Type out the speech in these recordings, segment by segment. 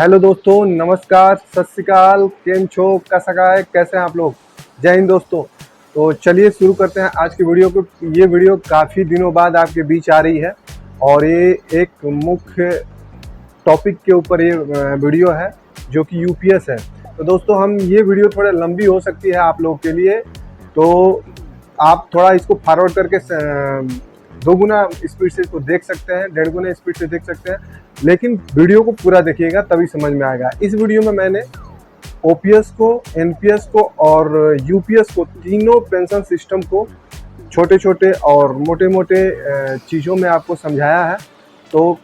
Hello दोस्तों, नमस्कार, सत श्री अकाल, केम छो, कैसे हैं आप लोग। जय हिंद दोस्तों। तो चलिए शुरू करते हैं आज की वीडियो को। ये वीडियो काफ़ी दिनों बाद आपके बीच आ रही है और ये एक मुख्य टॉपिक के ऊपर ये वीडियो है जो कि यूपीएस है। तो दोस्तों हम ये वीडियो थोड़ा लंबी हो सकती है आप लोगों के लिए, तो आप थोड़ा इसको फॉरवर्ड करके दो गुना स्पीड से इसको देख सकते हैं, 1.5 गुना स्पीड से देख सकते हैं, लेकिन वीडियो को पूरा देखिएगा तभी समझ में आएगा। इस वीडियो में मैंने ओपीएस को, एनपीएस को और यूपीएस को, तीनों पेंशन सिस्टम को छोटे छोटे और मोटे मोटे चीज़ों में आपको समझाया है। तो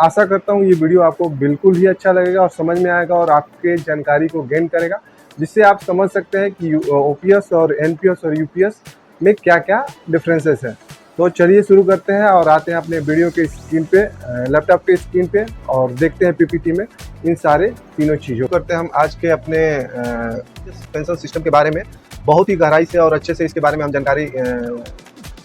आशा करता हूँ ये वीडियो आपको बिल्कुल ही अच्छा लगेगा और समझ में आएगा और आपके जानकारी को गेन करेगा, जिससे आप समझ सकते हैं कि ओपीएस और एनपीएस और यूपीएस में क्या क्या डिफरेंसेस है। तो चलिए शुरू करते हैं और आते हैं अपने वीडियो के स्क्रीन पे, लैपटॉप के स्क्रीन पे, और देखते हैं पीपीटी में इन सारे तीनों चीज़ों करते हैं हम आज के अपने पेंशन सिस्टम के बारे में बहुत ही गहराई से और अच्छे से इसके बारे में हम जानकारी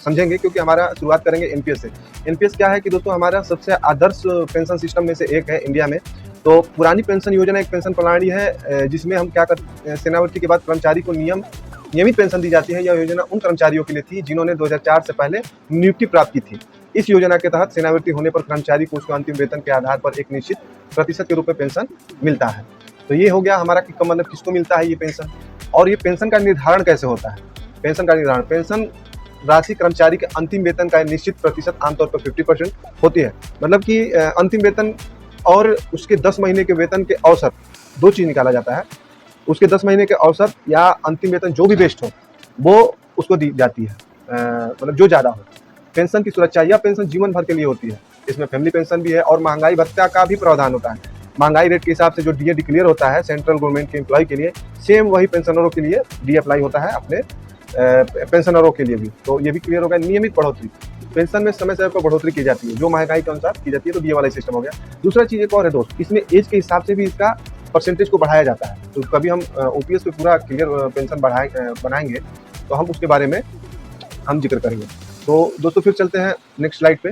समझेंगे, क्योंकि हमारा शुरुआत करेंगे एनपीएस से। एनपीएस क्या है कि दोस्तों हमारा सबसे आदर्श पेंशन सिस्टम में से एक है इंडिया में। तो पुरानी पेंशन योजना एक पेंशन प्रणाली है जिसमें हम क्या करते, सेवानिवृत्ति के बाद कर्मचारी को नियमित पेंशन दी जाती है। यह योजना उन कर्मचारियों के लिए थी जिन्होंने 2004 से पहले नियुक्ति प्राप्त की थी। इस योजना के तहत सेवानिवृत्ति होने पर कर्मचारी को उसके अंतिम वेतन के आधार पर एक निश्चित प्रतिशत के रूप में पेंशन मिलता है। तो ये हो गया हमारा कि मतलब किसको मिलता है ये पेंशन, और ये पेंशन का निर्धारण कैसे होता है। पेंशन का निर्धारण, पेंशन राशि कर्मचारी के अंतिम वेतन का निश्चित प्रतिशत, आमतौर पर 50% होती है। मतलब कि अंतिम वेतन और उसके 10 महीने के वेतन के औसत, दो चीज़ निकाला जाता है। उसके 10 महीने के औसत या अंतिम वेतन जो भी बेस्ट हो वो उसको दी जाती है, मतलब जो ज़्यादा हो। पेंशन की सुरक्षा, यह पेंशन जीवन भर के लिए होती है। इसमें फैमिली पेंशन भी है और महंगाई भत्ता का भी प्रावधान होता है। महंगाई रेट के हिसाब से जो डीए डिक्लेयर होता है सेंट्रल गवर्नमेंट के एम्प्लॉय के लिए, सेम वही पेंशनरों के लिए डी अप्लाई होता है अपने पेंशनरों के लिए भी। तो ये भी क्लियर होगा। नियमित बढ़ोतरी, पेंशन में समय समय पर बढ़ोतरी की जाती है जो महंगाई के अनुसार की जाती है। तो डीए वाला सिस्टम हो गया। दूसरा चीज़ एक और है दोस्त, इसमें एज के हिसाब से भी इसका परसेंटेज को बढ़ाया जाता है। तो कभी हम ओपीएस पे पूरा क्लियर पेंशन बनाएंगे तो हम उसके बारे में हम जिक्र करेंगे। तो दोस्तों फिर चलते हैं नेक्स्ट स्लाइड पे।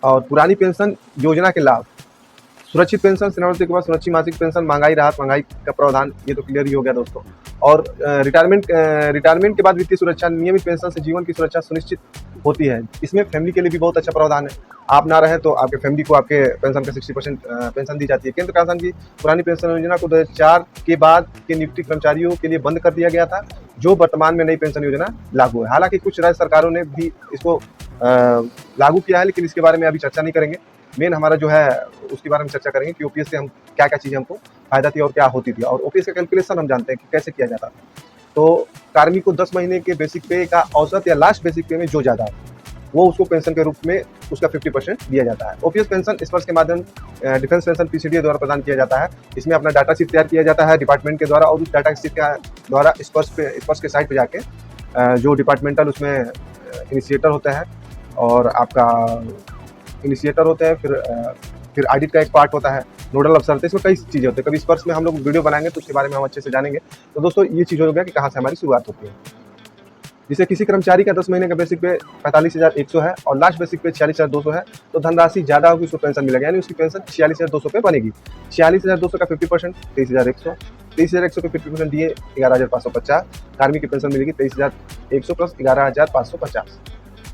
और पुरानी पेंशन योजना के लाभ, सुरक्षित पेंशन, सेवानिवृत्ति के बाद सुरक्षित मासिक पेंशन, महंगाई राहत, महंगाई का प्रावधान, ये तो क्लियर ही हो गया दोस्तों। और रिटायरमेंट के बाद वित्तीय सुरक्षा, नियमित पेंशन से जीवन की सुरक्षा सुनिश्चित होती है। इसमें फैमिली के लिए भी बहुत अच्छा प्रावधान है। आप ना रहे तो आपके फैमिली को आपके पेंशन का 60% पेंशन दी जाती है। केंद्र शासन की पुरानी पेंशन योजना को 2004 के बाद के नियुक्ति कर्मचारियों के लिए बंद कर दिया गया था, जो वर्तमान में नई पेंशन योजना लागू है। हालांकि कुछ राज्य सरकारों ने भी इसको लागू किया है, लेकिन इसके बारे में अभी चर्चा नहीं करेंगे। मेन हमारा जो है उसके बारे में चर्चा करेंगे कि ओपीएस से हम क्या क्या चीज़ें हमको फायदा थी और क्या होती थी, और ओपीएस का कैलकुलेशन हम जानते हैं कि कैसे किया जाता था। तो कार्मिक को 10 महीने के बेसिक पे का औसत या लास्ट बेसिक पे में जो ज़्यादा वो उसको पेंशन के रूप में उसका 50% दिया जाता है। ओपीएस पेंशन स्पर्श के माध्यम डिफेंस पेंशन पीसीडीए द्वारा प्रदान किया जाता है। इसमें अपना डाटा शीट तैयार किया जाता है डिपार्टमेंट के द्वारा, और उस डाटा शीट के द्वारा स्पर्श के साइट पर जाके जो डिपार्टमेंटल उसमें इनिशिएटर होता है और आपका इनिशिएटर होते हैं, फिर ऑडिट का एक पार्ट होता है, नोडल अफसर होते हैं। इसमें कई चीज़ें होती है। कभी स्पर्श में हम लोग वीडियो बनाएंगे तो उसके बारे में हम अच्छे से जानेंगे। तो दोस्तों ये चीज़ हो गया कि कहाँ से हमारी शुरुआत होती है। जिसे किसी कर्मचारी का 10 महीने का बेसिक पे 45,100 है और लास्ट बेसिक पे 46,200 है, तो धनराशि ज़्यादा होगी उसको पेंशन मिलेगा, यानी उसकी पेंशन 46,200 पे बनेगी। 46,200 का 50% 23,100, 23,100 के 50% दिए 11,550। कार्मिक की पेंशन मिलेगी 23,100 प्लस 11,550,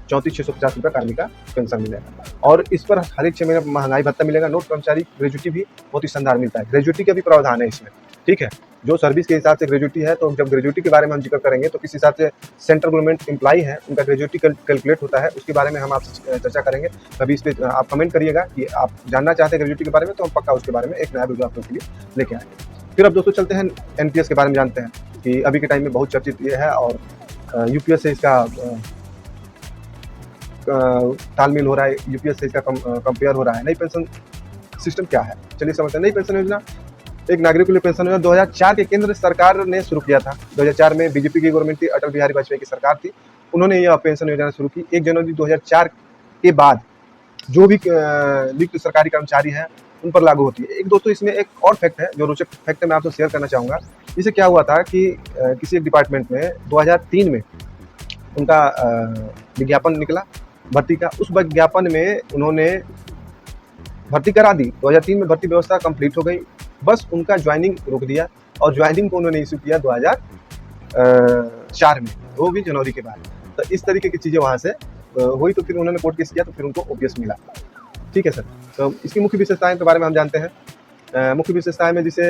34,650 रुपये कार्मिक का पेंशन मिलेगा। और इस पर हर एक 6 महीने महंगाई भत्ता मिलेगा। नोट कर्मचारी ग्रेजुटी भी बहुत ही शानदार मिलता है। ग्रेजुटी का भी प्रावधान है इसमें, ठीक है। जो सर्विस के हिसाब से ग्रेजुटी है, तो जब ग्रेजुटी के बारे में हम जिक्र करेंगे तो किस हिसाब से सेंट्रल गवर्नमेंट एम्प्लॉई है उनका ग्रेजुटी कैलकुलेट होता है, उसके बारे में हम आपसे चर्चा करेंगे। कभी इस पर आप कमेंट करिएगा कि आप जानना चाहते हैं ग्रेजुटी के बारे में, तो हम पक्का उसके बारे में एक नया वीडियो आप लोगों के लिए लेके आएंगे। फिर अब दोस्तों चलते हैं एनपीएस के बारे में जानते हैं कि अभी के टाइम में बहुत चर्चित ये है और यूपीएस से इसका तालमेल हो रहा है, यूपीएस से इसका कंपेयर हो रहा है। नई पेंशन सिस्टम क्या है, चलिए समझते हैं। नई पेंशन योजना एक नागरिक के लिए पेंशन योजना 2004 के केंद्र सरकार ने शुरू किया था। 2004 में बीजेपी की गवर्नमेंट थी, अटल बिहारी वाजपेयी की सरकार थी, उन्होंने यह पेंशन योजना शुरू की। 1 जनवरी 2004 के बाद जो भी नियुक्त सरकारी कर्मचारी हैं उन पर लागू होती है। एक दोस्तों इसमें एक और फैक्ट है जो रोचक फैक्ट है, मैं आपसे शेयर करना चाहूँगा। इसे क्या हुआ था कि किसी एक डिपार्टमेंट में 2003 में उनका विज्ञापन निकला भर्ती का। उस विज्ञापन में उन्होंने भर्ती करा दी, 2003 में भर्ती व्यवस्था कंप्लीट हो गई, बस उनका ज्वाइनिंग रोक दिया और ज्वाइनिंग को उन्होंने इशू किया 2004 में, वो भी जनवरी के बाद। तो इस तरीके की चीज़ें वहाँ से हुई, तो फिर उन्होंने कोर्ट केस किया, तो फिर उनको ओपीएस मिला। ठीक है सर, तो इसकी मुख्य विशेषताएं के बारे में हम जानते हैं। मुख्य विशेषताएं में जिसे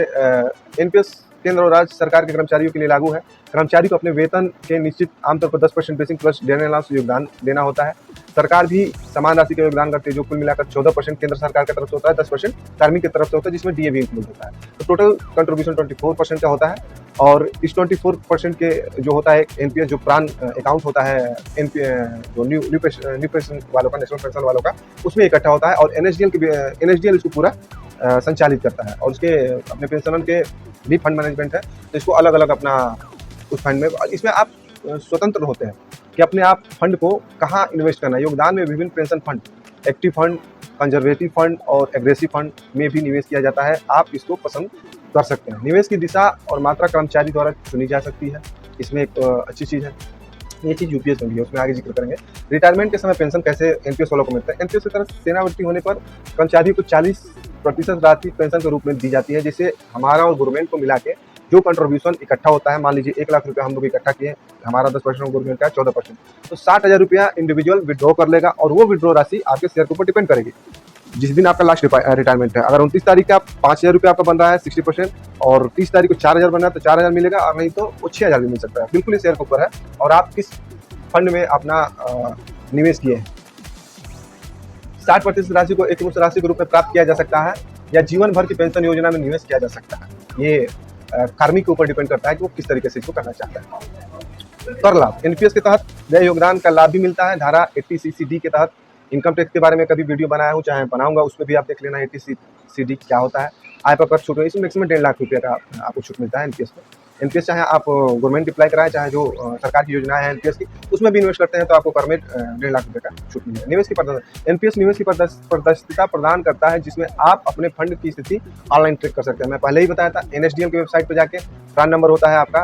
एनपीएस केंद्र और राज्य सरकार के कर्मचारियों के लिए लागू है। कर्मचारी को अपने वेतन के निश्चित आमतौर पर 10% बेसिक प्लस डेढ़ अलाउंस योगदान देना होता है। सरकार भी समान राशि का योगदान करती है, जो कुल मिलाकर 14% केंद्र सरकार की तरफ से होता है, 10% कार्मिक की तरफ से होता है, जिसमें डीए भी इंक्लूड होता है। तो टोटल कंट्रीब्यूशन 24% का होता है। और इस 24% के जो होता है एनपीएस, जो प्राण अकाउंट होता है जो न्यू पेंशन वालों का, नेशनल पेंशन वालों का, उसमें इकट्ठा होता है। और एनएसडीएल इसको पूरा संचालित करता है। और उसके अपने पेंशनर के भी फंड मैनेजमेंट है, तो इसको अलग अलग अपना उस फंड में, इसमें आप स्वतंत्र होते हैं कि अपने आप फंड को कहाँ इन्वेस्ट करना है। योगदान में विभिन्न pension fund, active fund, conservative fund और एग्रेसिव फंड में भी निवेश किया जाता है। आप इसको पसंद कर सकते हैं। निवेश की दिशा और मात्रा कर्मचारी द्वारा चुनी जा सकती है, इसमें एक अच्छी चीज़ है। ये चीज़ यूपीएस में भी है, उसमें आगे जिक्र करेंगे। रिटायरमेंट के समय पेंशन कैसे एनपीएस वालों को मिलता है। एनपीएस की तरफ सेनाभर्ती होने पर कर्मचारियों को 40% राशि पेंशन के रूप में दी जाती है, जिसे हमारा और गवर्नमेंट को मिला के जो कंट्रीब्यूशन इकट्ठा होता है, मान लीजिए 1 लाख रुपया हम लोग इकट्ठा किए, हमारा 10% गवर्नमेंट का 14%, तो 60,000 रुपया इंडिविजुअल विड्रॉ कर लेगा और वो विड्रॉ राशि आपके शेयर के ऊपर डिपेंड करेगी जिस दिन आपका लास्ट रिटायरमेंट है। अगर 29 तारीख का 5,000 रुपया आपका बन रहा है 60%, और 30 तारीख को 4,000 बन रहा है तो 4,000 मिलेगा, और नहीं तो वो 6,000 भी मिल सकता है। बिल्कुल इस शेयर के ऊपर है और आप किस फंड में अपना निवेश किए हैं। 60% राशि को एक मुश्त राशि के रूप में प्राप्त किया जा सकता है या जीवन भर की पेंशन योजना में निवेश किया जा सकता है। ये कार्मिक के ऊपर डिपेंड करता है कि वो किस तरीके से इसको करना चाहता है। कर लाभ, एनपीएस के तहत व्यय योगदान का लाभ भी मिलता है। धारा 80CCD के तहत इनकम टैक्स के बारे में कभी वीडियो बनाया हूँ, चाहे बनाऊंगा, उसमें भी आप देख लेना 80CCD क्या होता है। आय पर कर छूट, इसमें मैक्सिमम 1.5 लाख रुपये का आपको छूट मिलता है एनपीएस में। एनपीएस चाहे आप गवर्नमेंट अप्लाई कराएं, चाहे जो सरकार की योजना है एनपीएस की, उसमें भी इन्वेस्ट करते हैं तो आपको कर में 1.5 लाख रुपये का छूट मिलेगा। निवेश की पारदर्शिता, एनपीएस निवेश की पारदर्शिता प्रदान करता है, जिसमें आप अपने फंड की स्थिति ऑनलाइन ट्रैक कर सकते हैं। मैं पहले ही बताया था, एनएसडीएल की वेबसाइट पर जाके प्रान नंबर होता है आपका,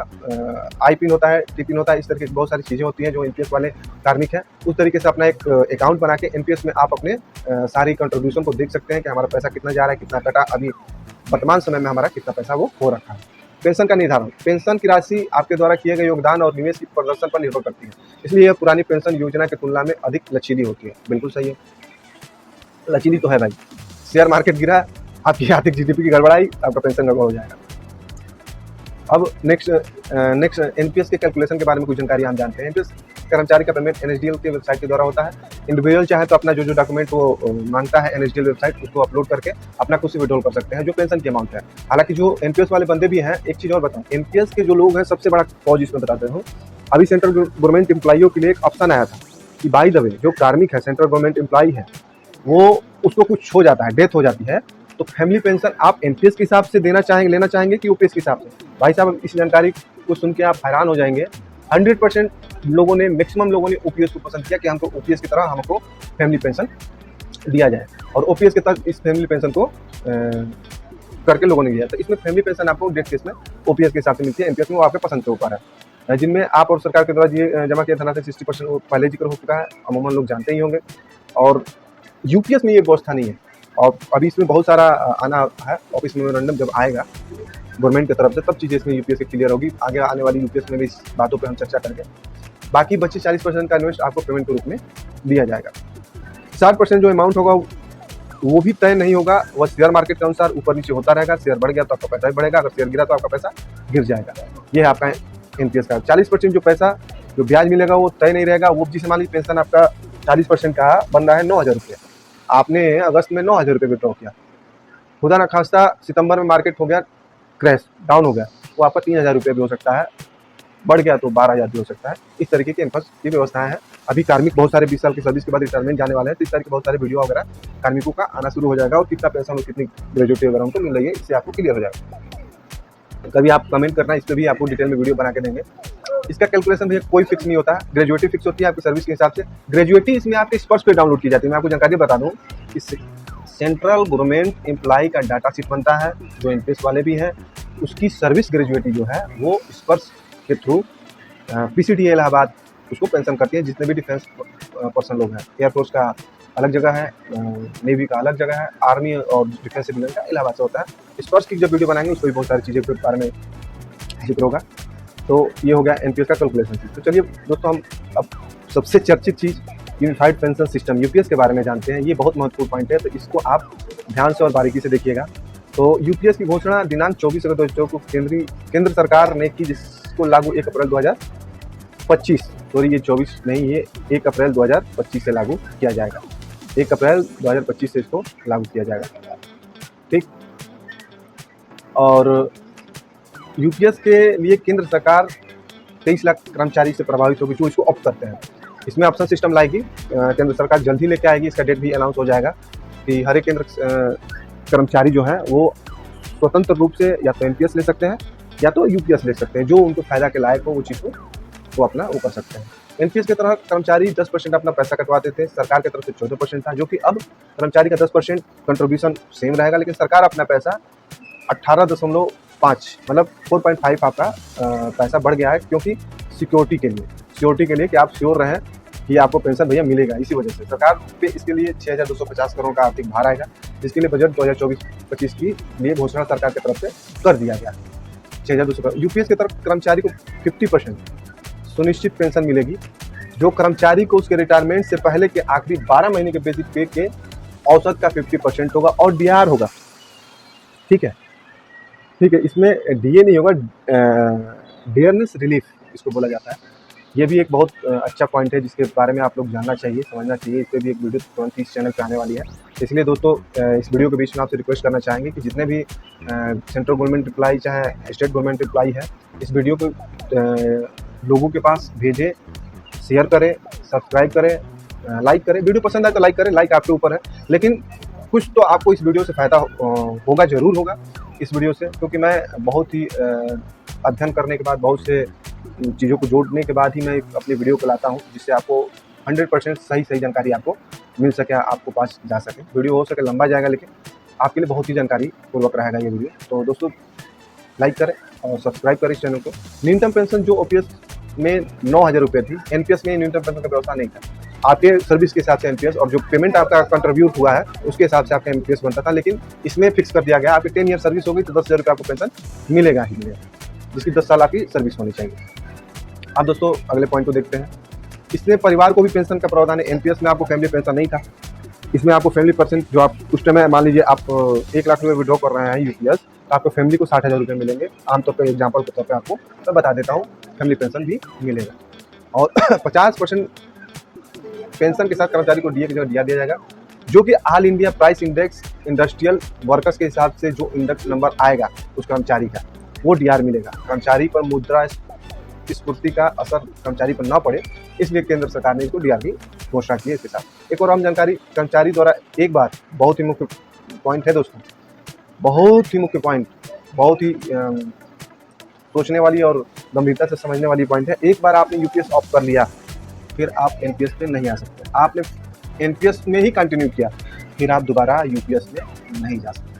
आई पिन होता है, टी पिन होता है, इस तरह की बहुत सारी चीज़ें होती हैं जो एनपीएस वाले कार्मिक हैं। उस तरीके से अपना एक अकाउंट बना के एनपीएस में आप अपने सारी कंट्रीब्यूशन को देख सकते हैं कि हमारा पैसा कितना जा रहा है, कितना कटा, अभी वर्तमान समय में हमारा कितना पैसा वो हो रखा है। पेंशन का निर्धारण, पेंशन की राशि आपके द्वारा किए गए योगदान और निवेश की प्रदर्शन पर निर्भर करती है, इसलिए यह पुरानी पेंशन योजना की तुलना में अधिक लचीली होती है। बिल्कुल सही है, लचीली तो है भाई। शेयर मार्केट गिरा, आपकी आर्थिक जीडीपी की गड़बड़ाई, आपका पेंशन गड़बड़ हो जाएगा। अब नेक्स्ट एनपीएस के कैलकुलेशन के बारे में कुछ जानकारी हम जानते हैं। एनपीएस कर्मचारी का पेमेंट एनएसडीएल के वेबसाइट के द्वारा होता है। इंडिविजुअल चाहे तो अपना जो डॉक्यूमेंट वो मांगता है एनएसडीएल वेबसाइट, उसको अपलोड करके अपना कुछ विड्रॉल कर सकते हैं जो पेंशन की अमाउंट है। हालांकि जो एनपीएस वाले बंदे भी हैं, एक चीज़ और बताऊँ, एनपीएस के जो लोग हैं, सबसे बड़ा कॉज इसमें बताते हूँ, अभी सेंट्रल गवर्नमेंट एम्प्लॉइयों के लिए एक ऑप्शन आया था कि बाय द वे जो कार्मिक है, सेंट्रल गवर्नमेंट एम्प्लॉई है, वो उसको कुछ हो जाता है, डेथ हो जाती है, तो फैमिली पेंशन आप एनपीएस के हिसाब से लेना चाहेंगे कि ओपीएस के हिसाब से। भाई साहब, इस जानकारी को सुन के आप हैरान हो जाएंगे। 100% लोगों ने, मैक्सिमम लोगों ने ओपीएस को पसंद किया कि हमको ओपीएस की तरह हमको फैमिली पेंशन दिया जाए, और ओपीएस के तहत इस फैमिली पेंशन को करके लोगों ने दिया। तो इसमें फैमिली पेंशन आपको डेथ केस में ओपीएस के हिसाब से मिलती है, एनपीएस में वो आपके पसंद के ऊपर है। जिनमें आप और सरकार के द्वारा ये जमा किया धनराशि 60% वो पहले जिक्र हो चुका है, अमूमन लोग जानते ही होंगे। और यूपीएस में ये व्यवस्था नहीं है, और अभी इसमें बहुत सारा आना है। ऑफिस मेमोरेंडम जब आएगा गवर्नमेंट की तरफ से, तब चीज़ें इसमें यूपीएस से क्लियर होगी। आगे आने वाली यूपीएस में भी इस बातों पे हम चर्चा करेंगे। बाकी बच्चे 40% का इन्वेस्ट आपको पेमेंट के रूप में दिया जाएगा। 60% जो अमाउंट होगा वो भी तय नहीं होगा, वह शेयर मार्केट के अनुसार ऊपर नीचे होता रहेगा। शेयर बढ़ गया तो आपका पैसा भी बढ़ेगा, अगर शेयर गिरा तो आपका पैसा गिर जाएगा। ये है आपका एनपीएस का। 40% जो पैसा जो ब्याज मिलेगा वो तय नहीं रहेगा। वो जिसे मान लीजिए पेंशन आपका 40% का बन रहा है 9,000 रुपये, आपने अगस्त में 9,000 रुपये विड्रॉ किया, खुदा न खास्ता सितंबर में मार्केट हो गया क्रैश, डाउन हो गया, वो आपका 3,000 रुपये भी हो सकता है, बढ़ गया तो 12,000 भी हो सकता है। इस तरीके की एनपीएस की व्यवस्थाएं हैं। अभी कार्मिक बहुत सारे 20 साल की सर्विस के बाद रिटायरमेंट जाने वाले हैं, तो इस तरह के बहुत सारे वीडियो वगैरह कार्मिकों का आना शुरू हो जाएगा, और कितना पैसा और कितनी ग्रेजुएटी वगैरह उनको मिल रही है, इससे आपको क्लियर हो जाएगा। कभी आप कमेंट करना, इस पर भी आपको डिटेल में वीडियो बना के देंगे। इसका कैलकुलेशन भैया कोई फिक्स नहीं होता है, ग्रेजुएटी फिक्स होती है आपकी सर्विस के हिसाब से। ग्रेजुएटी इसमें आपके स्पर्श पे डाउनलोड की जाती है। मैं आपको जानकारी बता दूं, इससे सेंट्रल गवर्नमेंट एम्प्लॉय का डाटा शीट बनता है, जो एनपीएस वाले भी हैं, उसकी सर्विस ग्रेजुएटी जो है वो स्पर्श के थ्रू पीसीडी इलाहाबाद उसको पेंशन करती है, जितने भी डिफेंस पर्सन लोग हैं। एयरफोर्स का अलग जगह है, नेवी का अलग जगह है, आर्मी और डिफेंस सिविलियन का इलाहाबाद से होता है। इस पर की जब वीडियो बनाएंगे उसमें भी बहुत सारी चीज़ें के बारे में जिक्र होगा। तो ये हो गया एनपीएस का कैलकुलेशन। तो चलिए दोस्तों, हम अब सबसे चर्चित चीज़ यूनिफाइड पेंशन सिस्टम यूपीएस के बारे में जानते हैं। ये बहुत महत्वपूर्ण पॉइंट है, तो इसको आप ध्यान से और बारीकी से देखिएगा। तो यूपीएस की घोषणा दिनांक 24 अगस्त 2024 को केंद्र सरकार ने की, जिसको लागू 1 अप्रैल 2025, सॉरी ये 24 नहीं, ये 1 अप्रैल 2025 से लागू किया जाएगा। 1 अप्रैल 2025 से इसको लागू किया जाएगा, ठीक। और यूपीएस के लिए केंद्र सरकार 23 लाख कर्मचारी से प्रभावित होगी जो इसको ऑप्ट करते हैं। इसमें ऑप्शन सिस्टम लाएगी, केंद्र सरकार जल्द ही लेके आएगी। इसका डेट भी अनाउंस हो जाएगा कि हर एक केंद्र कर्मचारी जो है वो स्वतंत्र रूप से या तो एनपीएस ले सकते हैं या तो यूपीएस ले सकते हैं। जो उनको फायदा के लायक हो वो चीज़ को वो अपना वो कर सकते हैं। एनपीएस की तरह कर्मचारी 10% अपना पैसा कटवाते थे, सरकार की तरफ से 14% था, जो कि अब कर्मचारी का 10% कंट्रीब्यूशन सेम रहेगा, लेकिन सरकार अपना पैसा 18.5 मतलब 4.5 आपका पैसा बढ़ गया है, क्योंकि सिक्योरिटी के लिए कि आप श्योर रहें कि आपको पेंशन भैया मिलेगा। इसी वजह से सरकार पे इसके लिए 6250 करोड़ का आर्थिक भार आएगा, जिसके लिए बजट 2024-25 की लिए घोषणा सरकार की तरफ से कर दिया गया। 6200 करोड़। यूपीएस की तरफ कर्मचारी को 50% सुनिश्चित पेंशन मिलेगी, जो कर्मचारी को उसके रिटायरमेंट से पहले के आखिरी 12 महीने के बेसिक पे के औसत का 50% होगा और डीआर होगा, ठीक है। इसमें डीए नहीं होगा, डियरनेस रिलीफ इसको बोला जाता है। ये भी एक बहुत अच्छा पॉइंट है जिसके बारे में आप लोग जानना चाहिए, समझना चाहिए। इस पर भी एक वीडियो तुरंत इस चैनल पे आने वाली है। इसलिए दोस्तों, इस वीडियो के बीच में आपसे रिक्वेस्ट करना चाहेंगे कि जितने भी सेंट्रल गवर्नमेंट एम्प्लॉई चाहे स्टेट गवर्नमेंट एम्प्लॉई है, इस वीडियो को लोगों के पास भेजें, शेयर करें, सब्सक्राइब करें, लाइक करें। वीडियो पसंद आए तो लाइक करें, लाइक आपके ऊपर है, लेकिन कुछ तो आपको इस वीडियो से फ़ायदा होगा, ज़रूर होगा इस वीडियो से, क्योंकि मैं बहुत ही अध्ययन करने के बाद, बहुत से चीज़ों को जोड़ने के बाद ही मैं अपनी वीडियो को लाता हूँ, जिससे आपको 100% सही जानकारी आपको मिल सके, आपको पास जा सके। वीडियो हो सके लंबा जाएगा, लेकिन आपके लिए बहुत ही जानकारी पूर्वक रहेगा ये वीडियो। तो दोस्तों, लाइक करें और सब्सक्राइब करें इस चैनल को। न्यूनतम पेंशन जो ओपीएस में 9,000 रुपये थी, एनपीएस में न्यूनतम पेंशन का व्यवस्था नहीं था। आपके सर्विस के हिसाब से एनपीएस और जो पेमेंट आपका कंट्रीब्यूट हुआ है उसके हिसाब से आपका एनपीएस बनता था, लेकिन इसमें फिक्स कर दिया गया, आपकी 10 ईयर सर्विस होगी तो 10,000 रुपये आपको पेंशन मिलेगा ही मिलेगा, जिसकी 10 साल आपकी सर्विस होनी चाहिए। अब दोस्तों, अगले पॉइंट को देखते हैं। इसमें परिवार को भी पेंशन का प्रावधान है। एनपीएस में आपको फैमिली पेंशन नहीं था, इसमें आपको फैमिली परसेंट जो आप उस टाइम मान लीजिए आप 1 लाख रुपये विड्रॉ कर रहे हैं यूपीएस, तो आपको फैमिली को 60,000 रुपये मिलेंगे। आमतौर पर एग्जाम्पल के तौर पर आपको मैं बता देता हूँ, फैमिली पेंशन भी मिलेगा। और 50% पेंशन के साथ कर्मचारी को डीए की जगह दिया जाएगा, जो कि all India price index industrial workers के हिसाब से जो इंडेक्स नंबर आएगा उस कर्मचारी का, वो डीआर मिलेगा। कर्मचारी पर मुद्रा स्फूर्ति का असर कर्मचारी पर न पड़े, इसलिए केंद्र सरकार ने इसको डीआर की घोषणा की है। इसके साथ एक और आम जानकारी, कर्मचारी द्वारा एक बार, बहुत ही मुख्य पॉइंट है दोस्तों, बहुत ही मुख्य पॉइंट, बहुत ही सोचने वाली और गंभीरता से समझने वाली पॉइंट है। एक बार आपने यूपीएस ऑफ कर लिया, फिर आप एनपीएस पे नहीं आ सकते। आपने एनपीएस में ही कंटिन्यू किया, फिर आप दोबारा यूपीएस में नहीं जा सकते।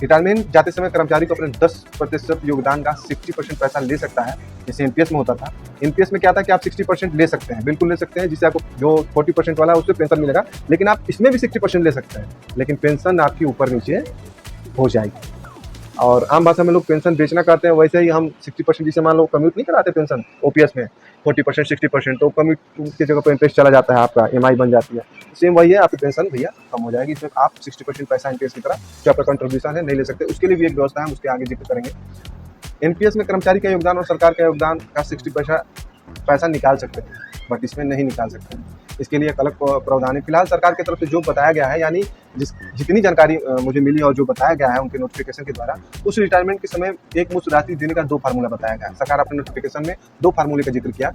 रिटायरमेंट जाते समय कर्मचारी को अपने 10% योगदान का 60% पैसा ले सकता है, जैसे एनपीएस में होता था। एनपीएस में क्या था कि आप 60% ले सकते हैं, बिल्कुल ले सकते हैं, जिससे आपको जो 40% वाला है उससे पेंशन मिलेगा, लेकिन आप इसमें भी 60% ले सकते हैं, लेकिन पेंशन आपकी ऊपर नीचे हो जाएगी। और आम भाषा में लोग पेंशन बेचना करते हैं, वैसे ही हम 60%, जिसे मान लो कम्यूट नहीं कराते पेंशन ओपीएस में 40% 60%, तो कम्यूट की जगह पर इंटरेस्ट चला जाता है, आपका ईएमआई बन जाती है। सेम वही है, आपकी पेंशन भैया कम हो जाएगी। इसमें आप 60% पैसा एनपीएस की तरह जो आपका कंट्रीब्यूशन है नहीं ले सकते। उसके लिए भी एक व्यवस्था है, हम उसके आगे जिक्र करेंगे। एनपीएस में कर्मचारी का योगदान और सरकार का योगदान का 60% पैसा निकाल सकते हैं, बट इसमें नहीं निकाल सकते। इसके लिए एक अलग प्रावधान है। फिलहाल सरकार की तरफ से जो बताया गया है, यानी जितनी जानकारी मुझे मिली और जो बताया गया है उनके नोटिफिकेशन के द्वारा, उस रिटायरमेंट के समय एक मुश्त राशि देने का 2 फार्मूला बताया गया है। सरकार अपने नोटिफिकेशन में 2 फार्मूले का जिक्र किया।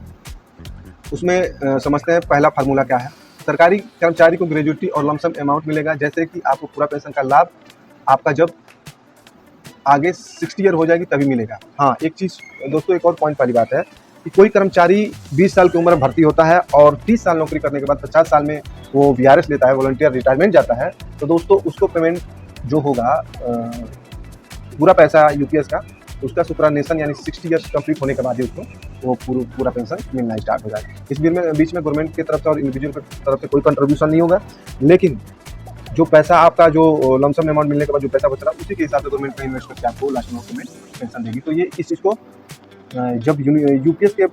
उसमें समझते हैं पहला फार्मूला क्या है। सरकारी कर्मचारी को ग्रेजुएटी और लमसम अमाउंट मिलेगा, जैसे कि आपको पूरा पेंशन का लाभ आपका जब आगे 60 ईयर हो जाएगी तभी मिलेगा। हाँ, एक चीज़ दोस्तों, एक और पॉइंट वाली बात है कि कोई कर्मचारी 20 साल की उम्र में भर्ती होता है और 30 साल नौकरी करने के बाद 50 साल में वो वीआरएस लेता है, वॉलंटियर रिटायरमेंट जाता है, तो दोस्तों उसको पेमेंट जो होगा पूरा पैसा यूपीएस का उसका सुपरानेशन यानी 60 ईयर्स कंप्लीट होने के बाद ही उसको वो पूरा पेंशन मिलना स्टार्ट हो जाएगा। इस बीच में गवर्नमेंट की तरफ से और इंडिविजुअल की तरफ से कोई कंट्रीब्यूशन नहीं होगा, लेकिन जो पैसा आपका जो लमसम अमाउंट मिलने के बाद जो पैसा बच रहा है उसी के हिसाब से गवर्नमेंट में इन्वेस्ट करके आपको लास्ट में पेंशन देगी। तो ये इस चीज़ को जब यूपीएस के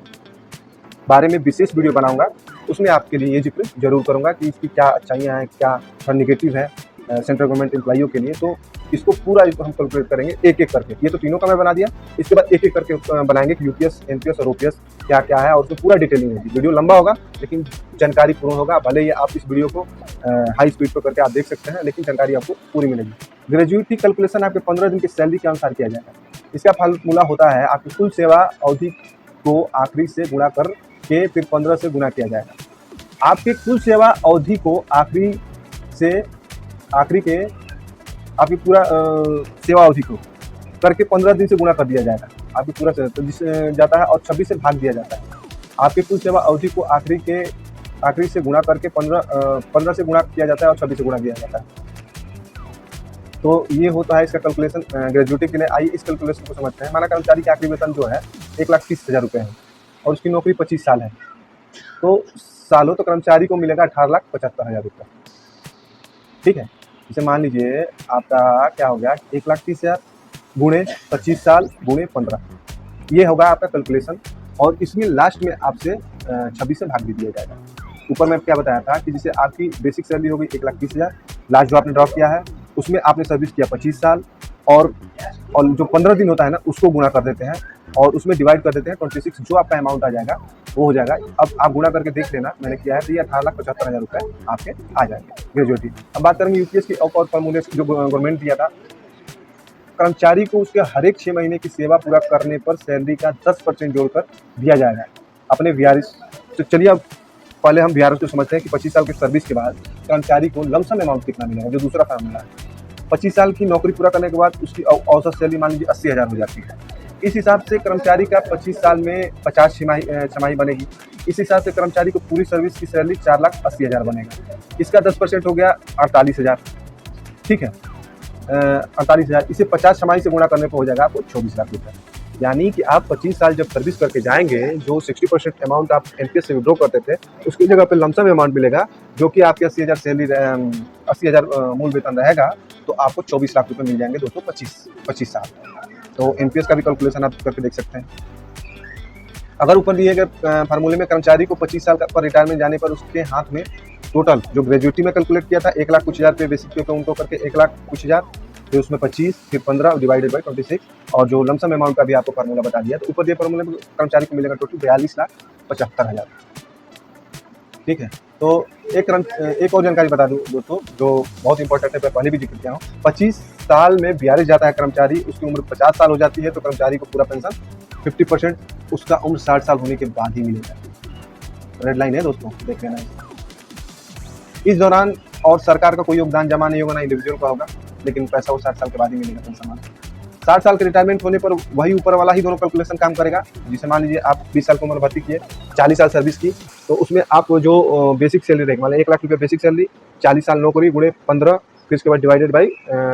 बारे में विशेष वीडियो बनाऊंगा उसमें आपके लिए ये जिक्र जरूर करूंगा कि इसकी क्या अच्छाइयाँ हैं, क्या नेगेटिव है सेंट्रल गवर्नमेंट एम्प्लॉइयों के लिए। तो इसको पूरा हम कैलकुलेट करेंगे एक एक करके। ये तो तीनों का मैं बना दिया, इसके बाद एक एक करके बनाएंगे कि यूपीएस, एनपीएस और ओपीएस क्या क्या है, और उसमें पूरा डिटेलिंग होगी। वीडियो लंबा होगा लेकिन जानकारी पूर्ण होगा। भले ही आप इस वीडियो को हाई स्पीड पर करके आप देख सकते हैं, लेकिन जानकारी आपको पूरी मिलेगी। ग्रेजुएटी कैलकुलेशन आपके 15 दिन की सैलरी के अनुसार किया जाएगा। इसका फार्मूला होता है आपकी कुल सेवा अवधि को आखिरी से गुणा करके फिर 15 से गुणा किया जाएगा। आपके कुल सेवा अवधि को आपकी पूरा सेवा अवधि को करके 15 दिन से गुणा कर दिया जाएगा। आपकी पूरा जाता है और 26 से भाग दिया जाता है। आपकी कुल सेवा अवधि को आखिरी से गुणा करके 15 से गुणा किया जाता है और 26 से गुणा किया जाता है। तो ये होता है इसका कैलकुलेशन ग्रेजुएटी के लिए। आइए इस कैलकुलेशन को समझते हैं। माना कर्मचारी की आखिरी वेतन जो है 1,30,000 रुपये है और उसकी नौकरी 25 साल है, तो सालों तो कर्मचारी को मिलेगा 18,75,000 रुपये। ठीक है, इसे मान लीजिए आपका क्या हो गया 1,30,000 गुणे 25 साल गुणे 15, ये होगा आपका कैलकुलेशन। और इसमें लास्ट में आपसे 26 से भाग भी दिया जाएगा। ऊपर मैं क्या बताया था कि जैसे आपकी बेसिक सैलरी होगी 1,30,000, लास्ट जो आपने ड्रॉप किया है उसमें आपने सर्विस किया 25 साल और जो 15 दिन होता है ना उसको गुणा कर देते हैं और उसमें डिवाइड कर देते हैं 26, जो आपका अमाउंट आ जाएगा वो हो जाएगा। अब आप गुणा करके देख लेना, मैंने किया है, तो ये 18,75,000 रुपये आपके आ जाएंगे ग्रेजुएटी। अब बात करेंगे यूपीएस की और फॉर्मूले जो गवर्नमेंट दिया था। कर्मचारी को उसके हर एक 6 महीने की सेवा पूरा करने पर सैलरी का 10% जोड़कर दिया जाएगा अपने वीआरएस। तो चलिए अब पहले हम वीआरएस को समझते हैं कि 25 साल की सर्विस के बाद कर्मचारी को लमसम अमाउंट कितना मिलेगा, जो दूसरा फार्मूला है। 25 साल की नौकरी पूरा करने के बाद उसकी औसत सैलरी मान लीजिए 80,000 हो जाती है। इस हिसाब से कर्मचारी का 25 साल में 50 छमाही बनेगी। इस हिसाब से कर्मचारी को पूरी सर्विस की सैलरी 4,80,000 बनेगा। इसका 10% हो गया 48,000। ठीक है, 48,000 इसे 50 छमाही से गुणा करने पर हो जाएगा आपको 24 लाख रुपये। यानी कि आप 25 साल जब सर्विस करके जाएंगे, जो 60% अमाउंट आप एनपीएस से विड्रॉ करते थे उसकी जगह पे लमसम अमाउंट मिलेगा, जो कि आपके 80,000 सैलरी 80,000 मूल वेतन रहेगा, तो आपको 24 लाख रुपये मिल जाएंगे दोस्तों 25 साल। तो एनपीएस का भी कैलकुलेशन आप करके देख सकते हैं। अगर ऊपर दिए गए फार्मूले में कर्मचारी को 25 साल पर रिटायरमेंट जाने पर उसके हाथ में टोटल जो ग्रेजुएटी में कैलकुलेट किया था 1,00,000 कुछ हज़ार रुपये बेसिक पे उनको करके 1,00,000 कुछ हज़ार, फिर उसमें 25, फिर 15 डिवाइडेड बाई 26 और जो लमसम अमाउंट का भी आपको फार्मूला बता दिया। तो ऊपर दिए फार्मूले में कर्मचारी को मिलेगा टोटल 42,75,000। ठीक है, तो एक और जानकारी बता दूं दोस्तों जो बहुत इंपॉर्टेंट है, मैं पहले भी जिक्र किया हूँ। 25 साल में वीआरएस जाता है कर्मचारी, उसकी उम्र 50 साल हो जाती है, तो कर्मचारी को पूरा पेंशन 50% उसका उम्र 60 साल होने के बाद ही मिलेगा। रेड लाइन है दोस्तों, देख लेना। इस दौरान और सरकार का कोई योगदान जमा नहीं होगा, ना इंडिविजुअल का होगा, लेकिन पैसा वो 60 साल के बाद ही मिलेगा पेंशन। 60 साल के रिटायरमेंट होने पर वही ऊपर वाला ही दोनों कैलकुलेशन काम करेगा। जिसे मान लीजिए आप 20 साल की उम्र भर्ती किए, 40 साल सर्विस की, तो उसमें आप जो बेसिक सैलरी रहेगी, मान 1,00,000 रुपये बेसिक सैलरी, 40 साल नौकरी गुणे 15, फिर उसके बाद डिवाइडेड बाई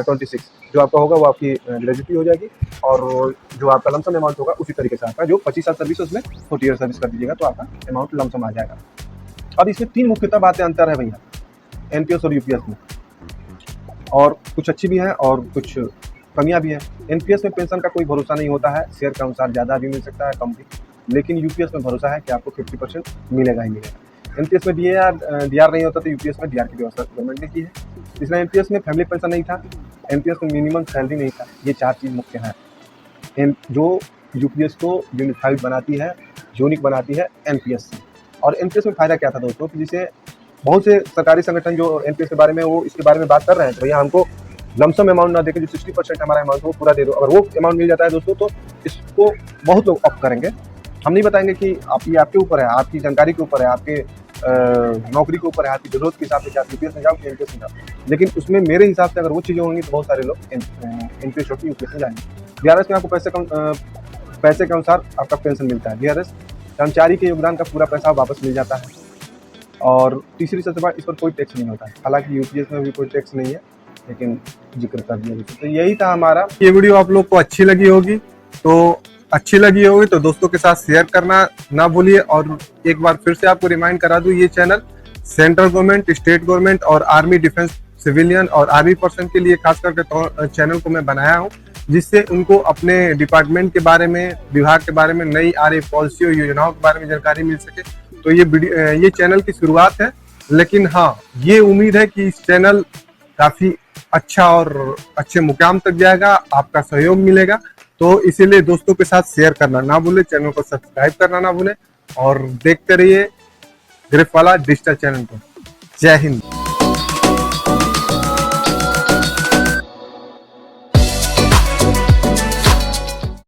26, जो आपका होगा वो आपकी ग्रेजुएटी हो जाएगी। और जो आपका लमसम अमाउंट होगा उसी तरीके से आपका जो 25 साल सर्विस है उसमें 40 ईयर सर्विस कर दीजिएगा, तो आपका अमाउंट लमसम आ जाएगा। अब इसमें 3 मुख्यतः बातें अंतर है भैया एनपीएस और यूपीएस में, और कुछ अच्छी भी हैं और कुछ कमियां भी हैं। एनपीएस में पेंशन का कोई भरोसा नहीं होता है, शेयर के अनुसार ज़्यादा भी मिल सकता है, कम भी, लेकिन यूपीएस में भरोसा है कि आपको 50% मिलेगा ही मिलेगा। एनपीएस में डीआर नहीं होता, तो यूपीएस में डीआर की व्यवस्था गवर्नमेंट ने की है। इसलिए एनपीएस में फैमिली पेंशन नहीं था, एनपीएस में मिनिमम सैलरी नहीं था। ये 4 चीज़ मुख्य हैं जो यूपीएस को यूनिफाइड बनाती है, यूनिक बनाती है एनपीएस से। और एनपीएस में फ़ायदा क्या था दोस्तों कि जिसे बहुत से सरकारी संगठन जो एनपीएस के बारे में वो इसके बारे में बात कर रहे हैं, तो भैया हमको लमसम अमाउंट ना देके जो 60% हमारा अमाउंट वो पूरा दे दो। अगर वो अमाउंट मिल जाता है दोस्तों, तो इसको बहुत लोग ऑप्ट करेंगे। हम नहीं बताएंगे कि ये आपके ऊपर है, आपकी जानकारी के ऊपर है, आपके नौकरी के ऊपर है, आपकी जरूरत के हिसाब से, आप यूपीएस में जाओ कि एनपीएस में जाओ। लेकिन उसमें मेरे हिसाब से अगर वो चीज़ें होंगी तो बहुत सारे लोग एनपीएस छोड़ के यूपीएस में जाएंगे। वीआरएस में आपको पैसे के अनुसार आपका पेंशन मिलता है। वीआरएस कर्मचारी के योगदान का पूरा पैसा वापस मिल जाता है। और तीसरी सबसे बड़ा, इस पर कोई टैक्स नहीं होता है। हालांकि यूपीएस में भी कोई टैक्स नहीं है, लेकिन जिक्र कर दिया। तो यही था हमारा। ये वीडियो आप लोग को अच्छी लगी होगी तो अच्छी लगी होगी तो दोस्तों के साथ शेयर करना ना भूलिए। और एक बार फिर से आपको रिमाइंड करा दूं, ये channel central government, state government और आर्मी, डिफेंस, सिविलियन और आर्मी पर्सन के लिए खास करके चैनल को मैं बनाया हूँ, जिससे उनको अपने डिपार्टमेंट के बारे में, विभाग के बारे में, नई आ रही पॉलिसी और योजनाओं के बारे में जानकारी मिल सके। तो ये चैनल की शुरुआत है, लेकिन हाँ, ये उम्मीद है कि इस चैनल काफी अच्छा और अच्छे मुकाम तक जाएगा, आपका सहयोग मिलेगा। तो इसीलिए दोस्तों के साथ शेयर करना ना भूले, चैनल को सब्सक्राइब करना ना भूले और देखते रहिए ग्रिफ वाला डिजिटल चैनल को। जय हिंद।